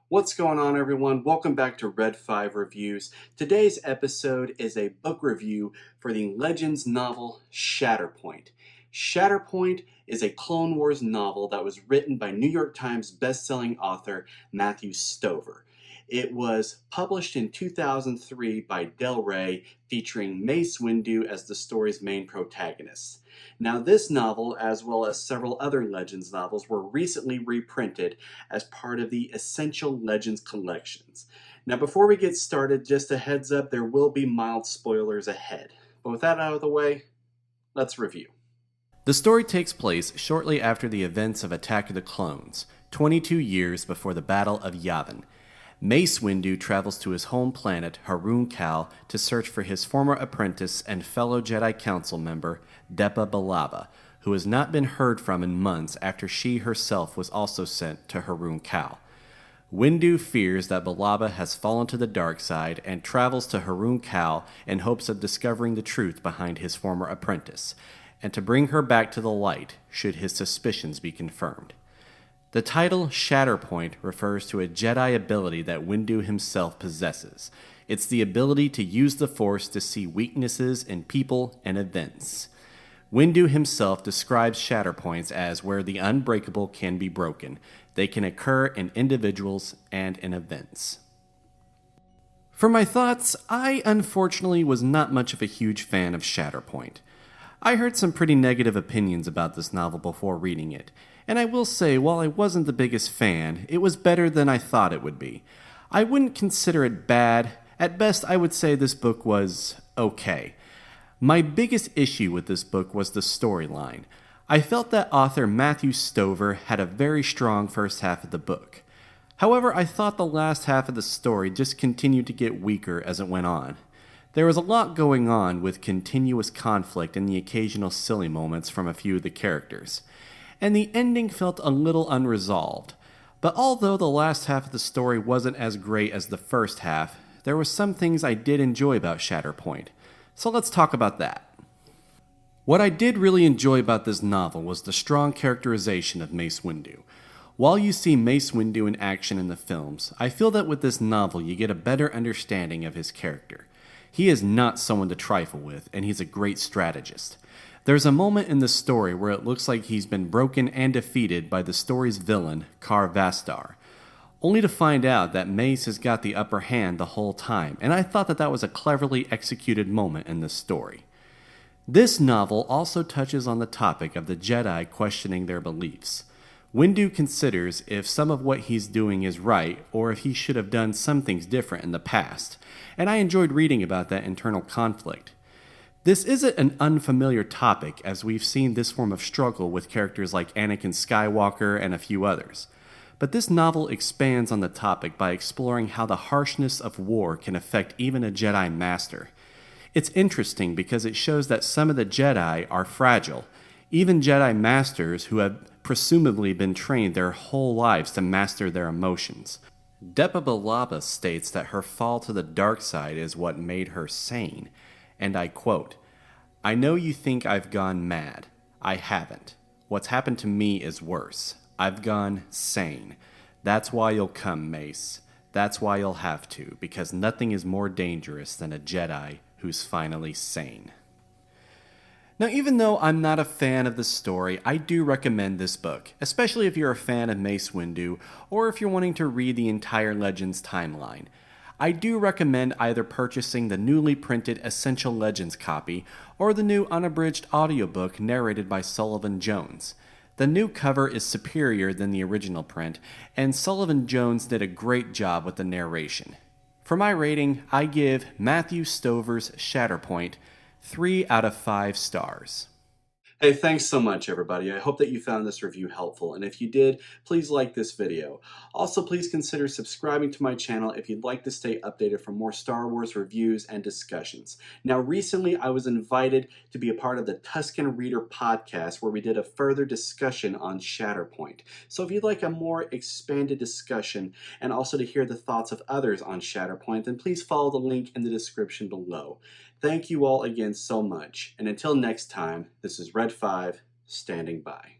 What's going on, everyone? Welcome back to Red 5 Reviews. Today's episode is a book review for the Legends novel Shatterpoint. Shatterpoint is a Clone Wars novel that was written by New York Times bestselling author Matthew Stover. It was published in 2003 by Del Rey, featuring Mace Windu as the story's main protagonist. Now, this novel, as well as several other Legends novels, were recently reprinted as part of the Essential Legends collections. Now, before we get started, just a heads up, there will be mild spoilers ahead. But with that out of the way, let's review. The story takes place shortly after the events of Attack of the Clones, 22 years before the Battle of Yavin. Mace Windu travels to his home planet, Harun Kal, to search for his former apprentice and fellow Jedi Council member, Depa Billaba, who has not been heard from in months after she herself was also sent to Harun Kal. Windu fears that Billaba has fallen to the dark side and travels to Harun Kal in hopes of discovering the truth behind his former apprentice, and to bring her back to the light should his suspicions be confirmed. The title Shatterpoint refers to a Jedi ability that Windu himself possesses. It's the ability to use the Force to see weaknesses in people and events. Windu himself describes Shatterpoints as where the unbreakable can be broken. They can occur in individuals and in events. For my thoughts, I unfortunately was not much of a huge fan of Shatterpoint. I heard some pretty negative opinions about this novel before reading it, and I will say, while I wasn't the biggest fan, it was better than I thought it would be. I wouldn't consider it bad. At best, I would say this book was okay. My biggest issue with this book was the storyline. I felt that author Matthew Stover had a very strong first half of the book. However, I thought the last half of the story just continued to get weaker as it went on. There was a lot going on with continuous conflict and the occasional silly moments from a few of the characters, and the ending felt a little unresolved. But although the last half of the story wasn't as great as the first half, there were some things I did enjoy about Shatterpoint. So let's talk about that. What I did really enjoy about this novel was the strong characterization of Mace Windu. While you see Mace Windu in action in the films, I feel that with this novel you get a better understanding of his character. He is not someone to trifle with, and he's a great strategist. There's a moment in the story where it looks like he's been broken and defeated by the story's villain, Kar Vastar, only to find out that Mace has got the upper hand the whole time, and I thought that was a cleverly executed moment in the story. This novel also touches on the topic of the Jedi questioning their beliefs. Windu considers if some of what he's doing is right, or if he should have done some things different in the past, and I enjoyed reading about that internal conflict. This isn't an unfamiliar topic, as we've seen this form of struggle with characters like Anakin Skywalker and a few others. But this novel expands on the topic by exploring how the harshness of war can affect even a Jedi Master. It's interesting because it shows that some of the Jedi are fragile, even Jedi Masters who have presumably been trained their whole lives to master their emotions. Depa Billaba states that her fall to the dark side is what made her sane, and I quote, "I know you think I've gone mad. I haven't. What's happened to me is worse. I've gone sane. That's why you'll come, Mace. That's why you'll have to, because nothing is more dangerous than a Jedi who's finally sane." Now, even though I'm not a fan of the story, I do recommend this book, especially if you're a fan of Mace Windu, or if you're wanting to read the entire Legends timeline. I do recommend either purchasing the newly printed Essential Legends copy, or the new unabridged audiobook narrated by Sullivan Jones. The new cover is superior than the original print, and Sullivan Jones did a great job with the narration. For my rating, I give Matthew Stover's Shatterpoint 3 out of 5 stars. Hey, thanks so much, everybody. I hope that you found this review helpful, and if you did, please like this video. Also, please consider subscribing to my channel if you'd like to stay updated for more Star Wars reviews and discussions. Now, recently, I was invited to be a part of the Tuskan Reader podcast, where we did a further discussion on Shatterpoint. So if you'd like a more expanded discussion, and also to hear the thoughts of others on Shatterpoint, then please follow the link in the description below. Thank you all again so much, and until next time, this is Red 5 standing by.